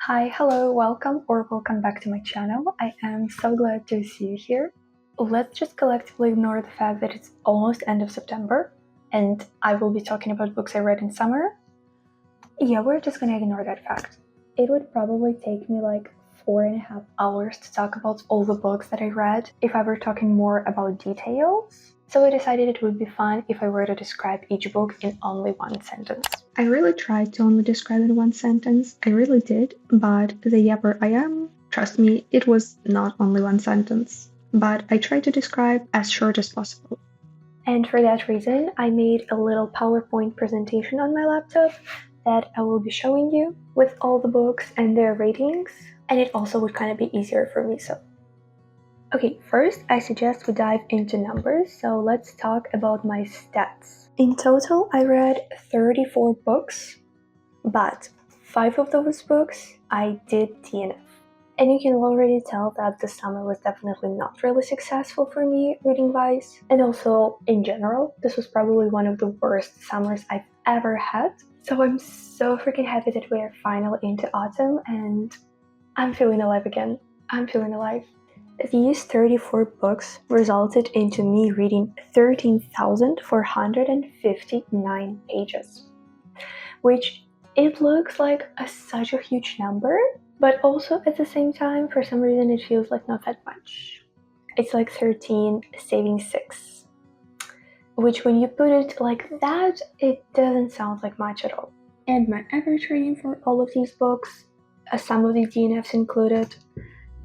Hi, hello, welcome back to my channel. I am so glad to see you here. Let's just collectively ignore the fact that it's almost end of September and I will be talking about books I read in summer. Yeah, we're just gonna ignore that fact. It would probably take me like 4.5 hours to talk about all the books that I read if I were talking more about details. So I decided it would be fun if I were to describe each book in only one sentence. I really tried to only describe in one sentence. I really did, but the yapper I am, trust me, it was not only one sentence. But I tried to describe as short as possible. And for that reason, I made a little PowerPoint presentation on my laptop that I will be showing you with all the books and their ratings, and it also would kind of be easier for me so. Okay, first I suggest we dive into numbers, so let's talk about my stats. In total, I read 34 books, but 5 of those books I did DNF. And you can already tell that the summer was definitely not really successful for me reading-wise, and also in general, this was probably one of the worst summers I've ever had. So I'm so freaking happy that we are finally into autumn and I'm feeling alive again. I'm feeling alive. These 34 books resulted into me reading 13,459 pages, which it looks like such a huge number, but also at the same time, for some reason, it feels like not that much. It's like 13 saving 6, which when you put it like that, it doesn't sound like much at all. And my average rating for all of these books, some of the DNFs included,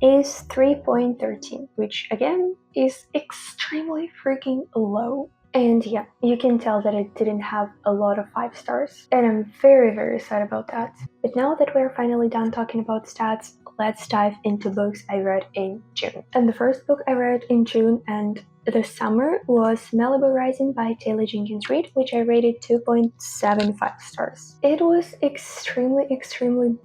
is 3.13, which again is extremely freaking low. And yeah, you can tell that it didn't have a lot of 5 stars, and I'm very sad about that. But now that we're finally done talking about stats, let's dive into books I read in June. And the first book I read in June and the summer was Malibu Rising by Taylor Jenkins Reid, which I rated 2.75 stars. It was extremely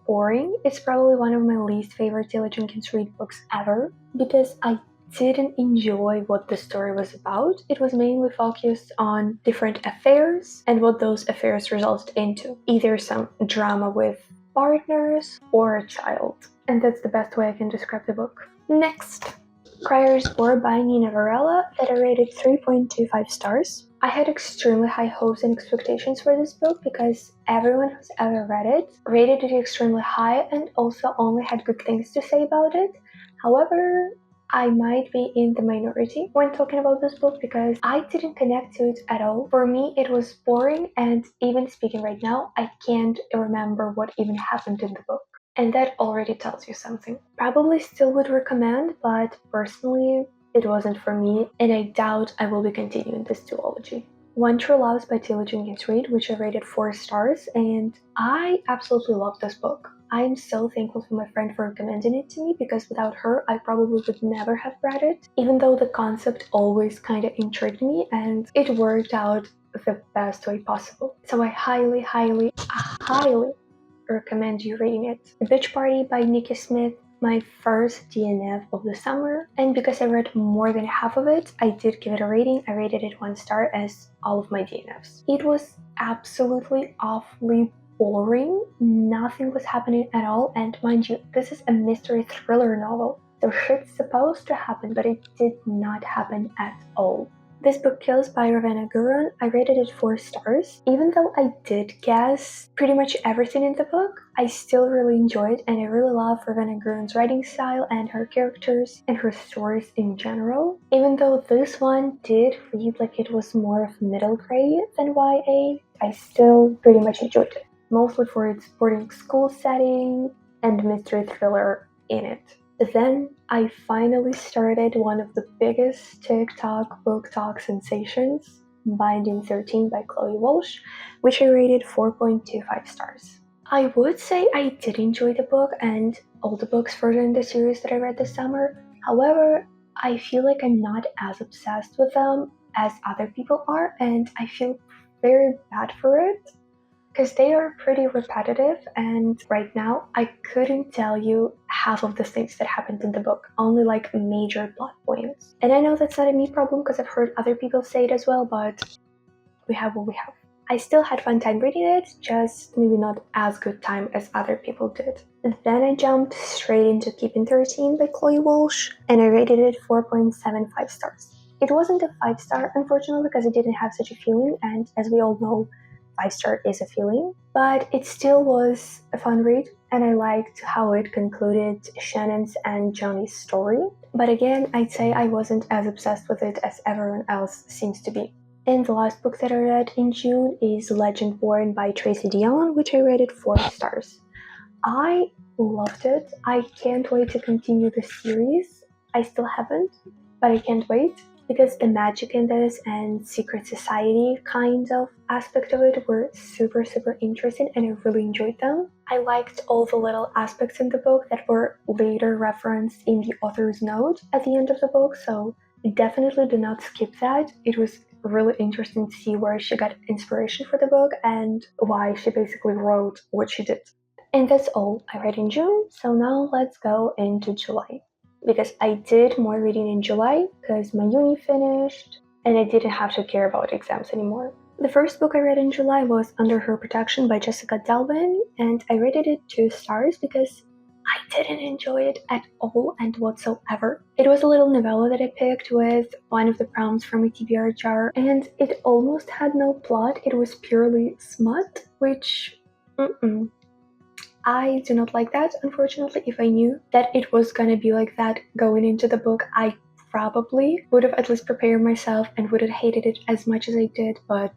boring. It's probably one of my least favorite Taylor Jenkins Reid books ever because I didn't enjoy what the story was about. It was mainly focused on different affairs and what those affairs resulted into. Either some drama with partners or a child. And that's the best way I can describe the book. Next, Crier's War by Nina Varela that I rated 3.25 stars. I had extremely high hopes and expectations for this book because everyone who's ever read it rated it extremely high and also only had good things to say about it. However, I might be in the minority when talking about this book because I didn't connect to it at all. For me, it was boring, and even speaking right now, I can't remember what even happened in the book. And that already tells you something. Probably still would recommend, but personally, it wasn't for me, and I doubt I will be continuing this duology. One True Loves by Taylor Jenkins Reid, which I rated 4 stars, and I absolutely love this book. I am so thankful for my friend for recommending it to me because without her, I probably would never have read it, even though the concept always kind of intrigued me and it worked out the best way possible. So I highly recommend you reading it. The Beach Party by Nikki Smith, my first DNF of the summer, and because I read more than half of it, I did give it a rating. I rated it 1 star as all of my DNFs. It was absolutely awfully boring. Nothing was happening at all, and mind you, this is a mystery thriller novel. So shit's supposed to happen, but it did not happen at all. This book Kills by Ravenna Guron, I rated it 4 stars. Even though I did guess pretty much everything in the book, I still really enjoyed and I really love Ravenna Guron's writing style and her characters and her stories in general. Even though this one did read like it was more of middle grade than YA, I still pretty much enjoyed it. Mostly for its boarding school setting and mystery thriller in it. Then I finally started one of the biggest TikTok BookTok sensations, Binding 13 by Chloe Walsh, which I rated 4.25 stars. I would say I did enjoy the book and all the books further in the series that I read this summer. However, I feel like I'm not as obsessed with them as other people are, and I feel very bad for it because they are pretty repetitive, and right now I couldn't tell you half of the things that happened in the book, only like major plot points. And I know that's not a me problem because I've heard other people say it as well, but we have what we have. I still had fun time reading it, just maybe not as good time as other people did. Then I jumped straight into Keeping 13 by Chloe Walsh, and I rated it 4.75 stars. It wasn't a 5-star, unfortunately, because it didn't have such a feeling, and as we all know, 5-star is a feeling, but it still was a fun read, and I liked how it concluded Shannon's and Johnny's story. But again, I'd say I wasn't as obsessed with it as everyone else seems to be. And the last book that I read in June is Legend Born by Tracy Deonn, which I rated 4 stars. I loved it. I can't wait to continue the series. I still haven't, but I can't wait because the magic in this and secret society kind of aspect of it were super interesting, and I really enjoyed them. I liked all the little aspects in the book that were later referenced in the author's note at the end of the book, so definitely do not skip that. It was really interesting to see where she got inspiration for the book and why she basically wrote what she did. And that's all I read in June, so now let's go into July. Because I did more reading in July because my uni finished and I didn't have to care about exams anymore. The first book I read in July was Under Her Protection by Jessica Delvin, and I rated it 2 stars because I didn't enjoy it at all and whatsoever. It was a little novella that I picked with one of the prompts from a TBR jar, and it almost had no plot. It was purely smut, which I do not like that, unfortunately. If I knew that it was gonna be like that going into the book, I probably would have at least prepared myself and would have hated it as much as I did, but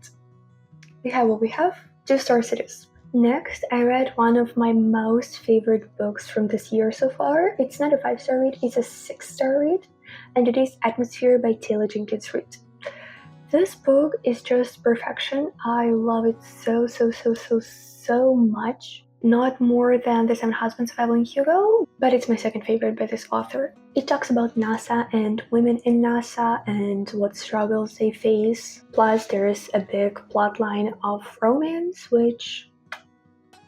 we have what we have. 2 stars it is. Next, I read one of my most favorite books from this year so far. It's not a 5-star read, it's a 6-star read, and it is Atmosphere by Taylor Jenkins Reid. This book is just perfection. I love it so much. Not more than The Seven Husbands of Evelyn Hugo, but it's my second favorite by this author. It talks about NASA and women in NASA and what struggles they face. Plus, there is a big plotline of romance, which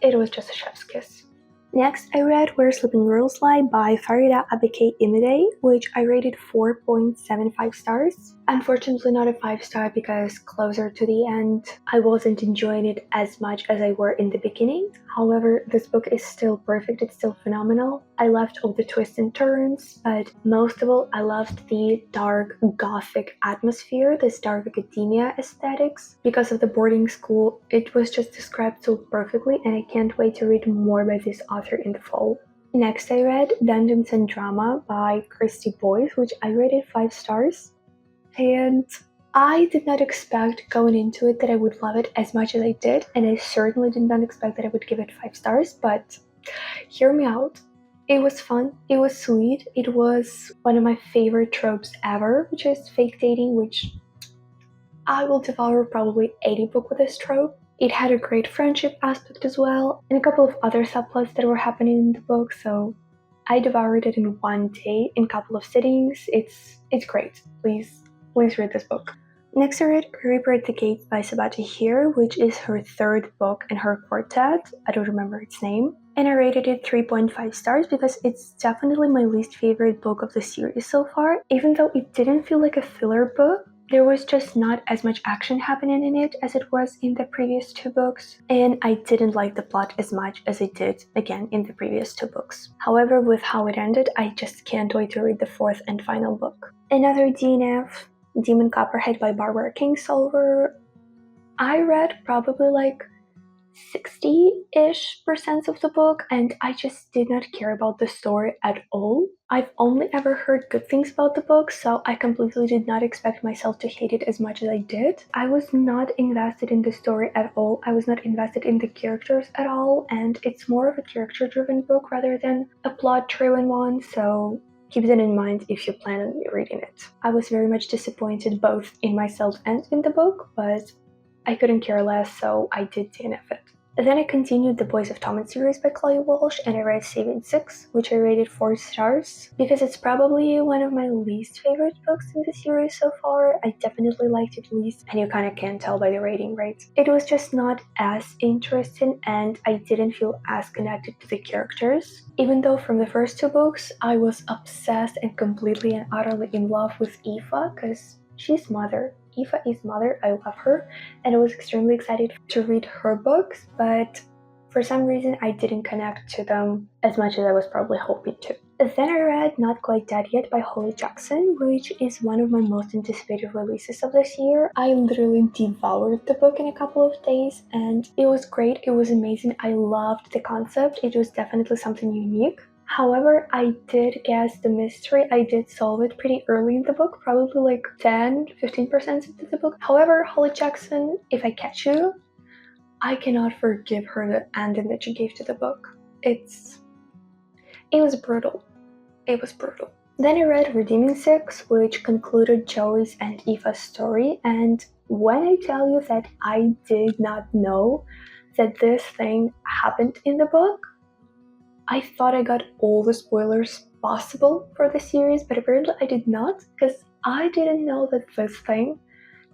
it was just a chef's kiss. Next, I read Where Sleeping Girls Lie by Farida Abike Imede, which I rated 4.75 stars. Unfortunately not a 5-star because closer to the end, I wasn't enjoying it as much as I were in the beginning. However, this book is still perfect, it's still phenomenal. I loved all the twists and turns, but most of all, I loved the dark gothic atmosphere, this dark academia aesthetics. Because of the boarding school, it was just described so perfectly, and I can't wait to read more by this author in the fall. Next, I read Dungeons and Drama by Christy Boyce, which I rated 5 stars. And I did not expect going into it that I would love it as much as I did, and I certainly did not expect that I would give it 5 stars, but hear me out. It was fun, it was sweet, it was one of my favorite tropes ever, which is fake dating, which I will devour probably 80 books with this trope. It had a great friendship aspect as well, and a couple of other subplots that were happening in the book, so I devoured it in one day, in a couple of sittings. It's great. Please read this book. Next I read Reaper at the Gates by Sabati Here, which is her 3rd book in her quartet. I don't remember its name. And I rated it 3.5 stars because it's definitely my least favorite book of the series so far. Even though it didn't feel like a filler book, there was just not as much action happening in it as it was in the previous 2 books, and I didn't like the plot as much as I did, again, in the previous 2 books. However, with how it ended, I just can't wait to read the 4th and final book. Another DNF, Demon Copperhead by Barbara Kingsolver. I read probably like 60-ish% of the book, and I just did not care about the story at all. I've only ever heard good things about the book, so I completely did not expect myself to hate it as much as I did. I was not invested in the story at all. I was not invested in the characters at all, and it's more of a character-driven book rather than a plot-driven one, so keep that in mind if you plan on reading it. I was very much disappointed both in myself and in the book, but I couldn't care less, so I did DNF it. Then I continued the Boys of Thomas series by Chloe Walsh, and I read Saving 6, which I rated 4 stars, because it's probably one of my least favorite books in the series so far. I definitely liked it least, and you kinda can tell by the rating, right? It was just not as interesting, and I didn't feel as connected to the characters. Even though from the first 2 books, I was obsessed and completely and utterly in love with Aoife, because she's Mother. Aoife is mother. I love her, and I was extremely excited to read her books, but for some reason I didn't connect to them as much as I was probably hoping to. Then I read Not Quite Dead Yet by Holly Jackson, which is one of my most anticipated releases of this year. I literally devoured the book in a couple of days, and it was great, it was amazing. I loved the concept, it was definitely something unique. However, I did guess the mystery. I did solve it pretty early in the book, probably like 10-15% into the book. However, Holly Jackson, if I catch you, I cannot forgive her the ending that she gave to the book. It was brutal. It was brutal. Then I read Redeeming Six, which concluded Joey's and Aoife's story, and when I tell you that I did not know that this thing happened in the book, I thought I got all the spoilers possible for the series, but apparently I did not, because I didn't know that this thing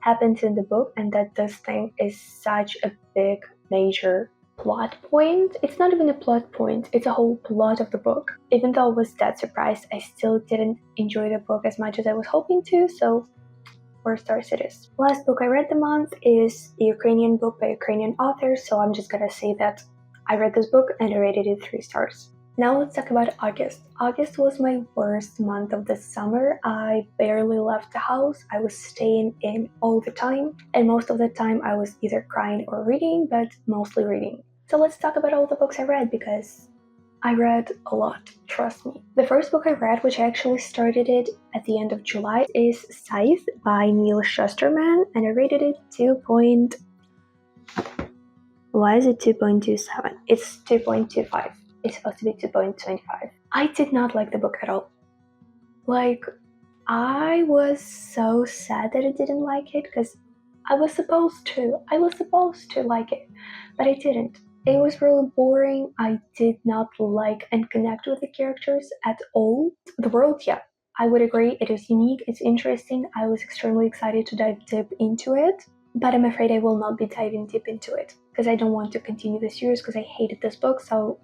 happens in the book and that this thing is such a big, major plot point. It's not even a plot point, it's a whole plot of the book. Even though I was that surprised, I still didn't enjoy the book as much as I was hoping to, so 4 stars it is. Last book I read the month is a Ukrainian book by Ukrainian author, so I'm just gonna say that I read this book and I rated it 3 stars. Now let's talk about August. August was my worst month of the summer. I barely left the house. I was staying in all the time, and most of the time I was either crying or reading, but mostly reading. So let's talk about all the books I read, because I read a lot, trust me. The first book I read, which I actually started it at the end of July, is Scythe by Neil Shusterman, and I rated it 2. Why is it 2.27? It's 2.25. It's supposed to be 2.25. I did not like the book at all. Like, I was so sad that I didn't like it, because I was supposed to like it, but I didn't. It was really boring. I did not like and connect with the characters at all. The world, yeah, I would agree, it is unique, it's interesting. I was extremely excited to dive deep into it, but I'm afraid I will not be diving deep into it, because I don't want to continue the series, because I hated this book, so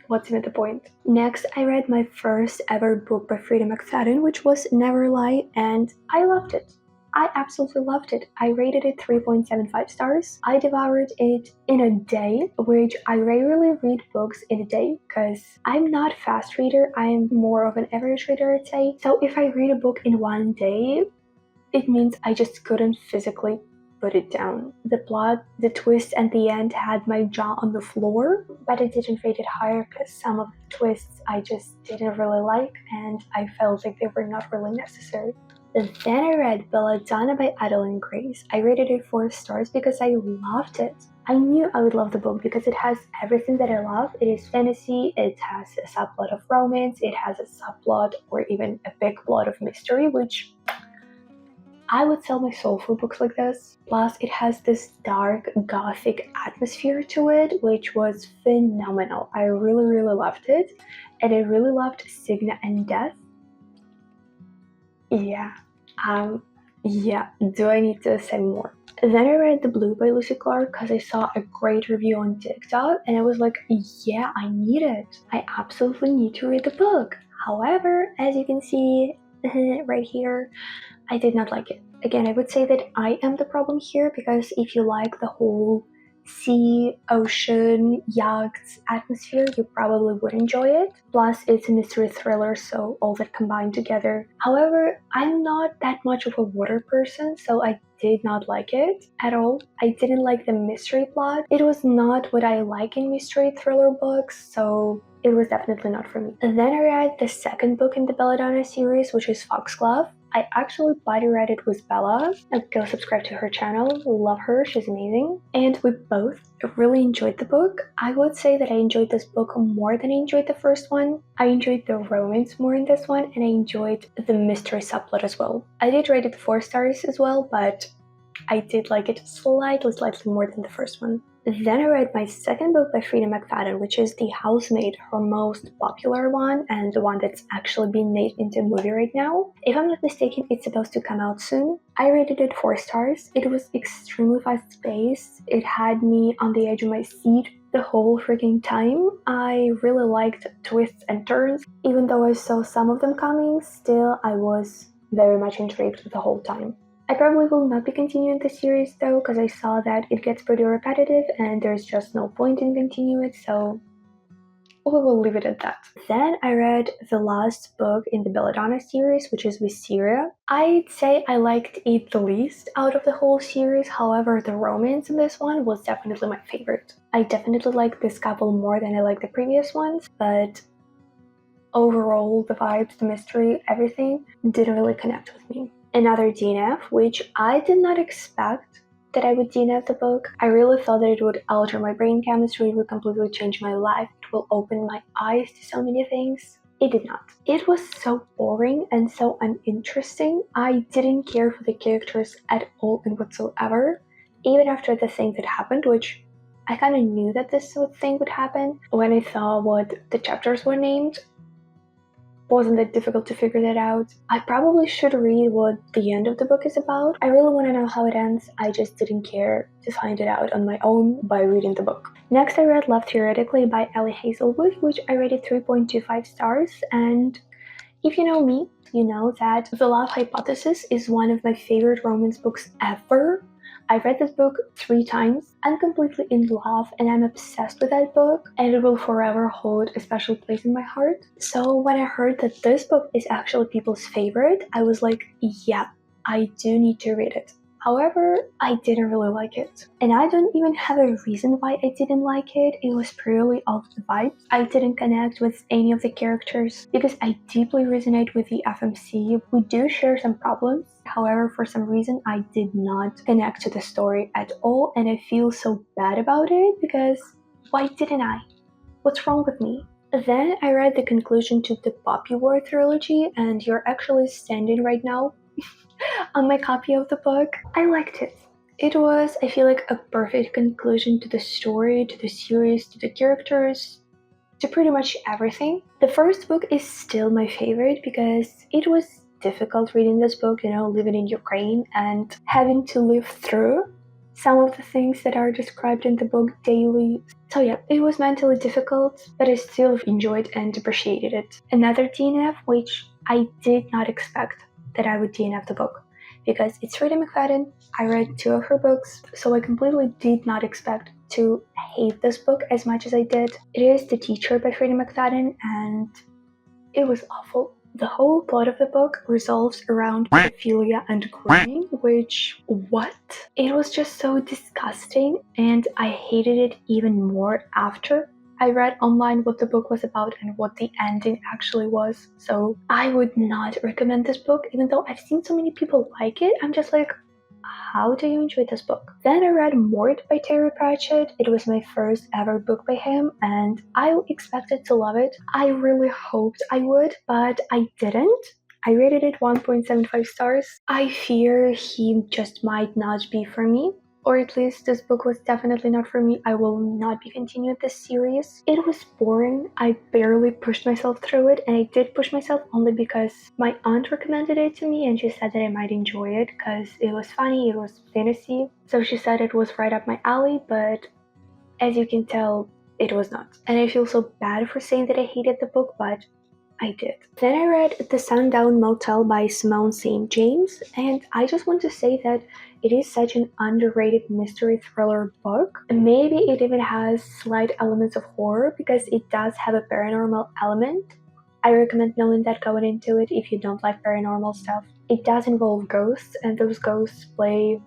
what's even the point? Next, I read my first ever book by Frida McFadden, which was Never Lie, and I loved it. I absolutely loved it. I rated it 3.75 stars. I devoured it in a day, which I rarely read books in a day, because I'm not a fast reader. I am more of an average reader, I'd say. So if I read a book in one day, it means I just couldn't physically put it down. The plot, the twist, and the end had my jaw on the floor, but I didn't rate it higher because some of the twists I just didn't really like, and I felt like they were not really necessary. Then I read Belladonna by Adeline Grace. I rated it 4 stars because I loved it. I knew I would love the book because it has everything that I love. It is fantasy, it has a subplot of romance, it has a subplot or even a big plot of mystery, which I would sell my soul for books like this. Plus, it has this dark, gothic atmosphere to it, which was phenomenal. I really, really loved it. And I really loved Signa and Death. Yeah. Do I need to say more? Then I read The Blue by Lucy Clark because I saw a great review on TikTok, and I was like, yeah, I need it. I absolutely need to read the book. However, as you can see right here, I did not like it. Again, I would say that I am the problem here, because if you like the whole sea, ocean, yachts atmosphere, you probably would enjoy it. Plus, it's a mystery thriller, so all that combined together. However, I'm not that much of a water person, so I did not like it at all. I didn't like the mystery plot. It was not what I like in mystery thriller books, so it was definitely not for me. And then I read the second book in the Belladonna series, which is Foxglove. I actually buddy read it with Bella. Go subscribe to her channel. Love her, she's amazing. And we both really enjoyed the book. I would say that I enjoyed this book more than I enjoyed the first one. I enjoyed the romance more in this one, and I enjoyed the mystery subplot as well. I did rate it 4 stars as well, but I did like it slightly more than the first one. Then I read my second book by Frida McFadden, which is The Housemaid, her most popular one, and the one that's actually being made into a movie right now. If I'm not mistaken, it's supposed to come out soon. I rated it 4 stars. It was extremely fast-paced. It had me on the edge of my seat the whole freaking time. I really liked twists and turns. Even though I saw some of them coming, still I was very much intrigued the whole time. I probably will not be continuing the series though, because I saw that it gets pretty repetitive and there's just no point in continuing it, so we will leave it at that. Then I read the last book in the Belladonna series, which is Wisteria. I'd say I liked it the least out of the whole series, however the romance in this one was definitely my favorite. I definitely liked this couple more than I liked the previous ones, but overall the vibes, the mystery, everything didn't really connect with me. Another DNF, which I did not expect that I would DNF the book. I really thought that it would alter my brain chemistry, it would completely change my life, it will open my eyes to so many things. It did not. It was so boring and so uninteresting. I didn't care for the characters at all and whatsoever, even after the thing that happened, which I kind of knew that this thing would happen when I saw what the chapters were named. Wasn't that difficult to figure that out. I probably should read what the end of the book is about. I really want to know how it ends. I just didn't care to find it out on my own by reading the book. Next I read Love Theoretically by Ellie Hazelwood, which I rated 3.25 stars, and if you know me, you know that The Love Hypothesis is one of my favorite romance books ever. I read this book 3 times. I'm completely in love and I'm obsessed with that book, and it will forever hold a special place in my heart. So when I heard that this book is actually people's favorite, I was like, yeah, I do need to read it. However, I didn't really like it. And I don't even have a reason why I didn't like it. It was purely off the vibe. I didn't connect with any of the characters because I deeply resonate with the FMC. We do share some problems. However, for some reason, I did not connect to the story at all. And I feel so bad about it because why didn't I? What's wrong with me? Then I read the conclusion to the Poppy War trilogy, and you're actually standing right now on my copy of the book. I liked it. It was, I feel like, a perfect conclusion to the story, to the series, to the characters, to pretty much everything. The first book is still my favorite because it was difficult reading this book, living in Ukraine and having to live through some of the things that are described in the book daily. So yeah, it was mentally difficult, but I still enjoyed and appreciated it. Another DNF, which I did not expect that I would DNF the book, because it's Freida McFadden. I read 2 of her books, so I completely did not expect to hate this book as much as I did. It is The Teacher by Freida McFadden, and it was awful. The whole plot of the book revolves around pedophilia and grooming, which, what? It was just so disgusting, and I hated it even more after I read online what the book was about and what the ending actually was. So I would not recommend this book, even though I've seen so many people like it. I'm just like, how do you enjoy this book? Then I read Mort by Terry Pratchett. It was my first ever book by him, and I expected to love it. I really hoped I would, but I didn't. I rated it 1.75 stars. I fear he just might not be for me. Or at least this book was definitely not for me. I will not be continuing this series. It was boring. I barely pushed myself through it, and I did push myself only because my aunt recommended it to me and she said that I might enjoy it because it was funny, it was fantasy. So she said it was right up my alley, but as you can tell, it was not. And I feel so bad for saying that I hated the book, but I did. Then I read The Sundown Motel by Simone St. James, and I just want to say that it is such an underrated mystery thriller book. Maybe it even has slight elements of horror because it does have a paranormal element. I recommend knowing that going into it if you don't like paranormal stuff. It does involve ghosts, and those ghosts play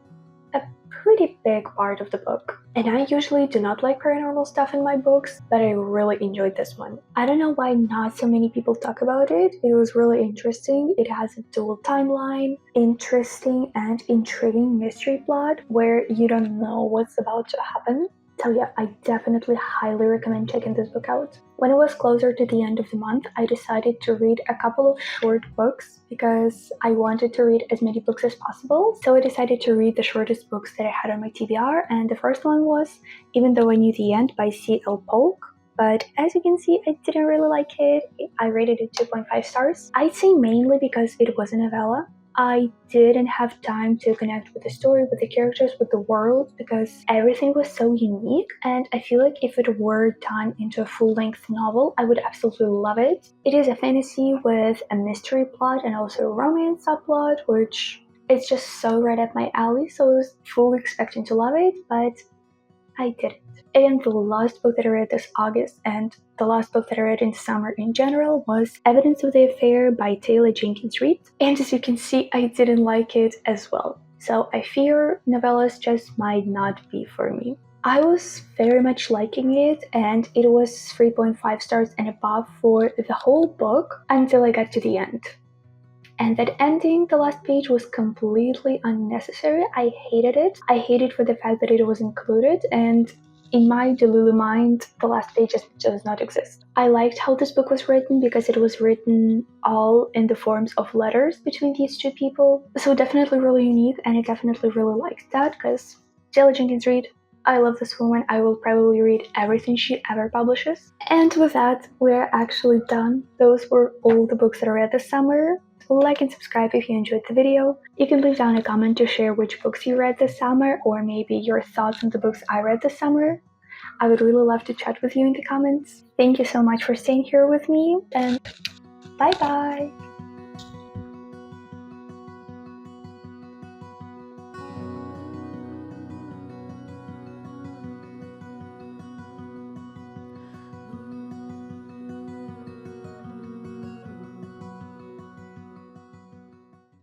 a pretty big part of the book. And I usually do not like paranormal stuff in my books, but I really enjoyed this one. I don't know why not so many people talk about it. It was really interesting. It has a dual timeline, interesting and intriguing mystery plot where you don't know what's about to happen. So yeah, I definitely highly recommend checking this book out. When it was closer to the end of the month, I decided to read a couple of short books because I wanted to read as many books as possible. So I decided to read the shortest books that I had on my TBR, and the first one was Even Though I Knew the End by C.L. Polk. But as you can see, I didn't really like it. I rated it 2.5 stars. I'd say mainly because it was a novella. I didn't have time to connect with the story, with the characters, with the world, because everything was so unique, and I feel like if it were done into a full-length novel, I would absolutely love it. It is a fantasy with a mystery plot and also a romance subplot, which It's just so right up my alley, so I was fully expecting to love it, but I didn't. And the last book that I read this August, and the last book that I read in summer in general, was Evidence of the Affair by Taylor Jenkins Reid. And as you can see, I didn't like it as well. So I fear novellas just might not be for me. I was very much liking it, and it was 3.5 stars and above for the whole book until I got to the end. And that ending, the last page, was completely unnecessary. I hated it. I hated for the fact that it was included, and in my Delulu mind, the last page just does not exist. I liked how this book was written because it was written all in the forms of letters between these two people. So definitely really unique, and I definitely really liked that because Taylor Jenkins Reid, I love this woman. I will probably read everything she ever publishes. And with that, we're actually done. Those were all the books that I read this summer. Like and subscribe if you enjoyed the video. You can leave down a comment to share which books you read this summer, or maybe your thoughts on the books I read this summer. I would really love to chat with you in the comments. Thank you so much for staying here with me, and bye bye!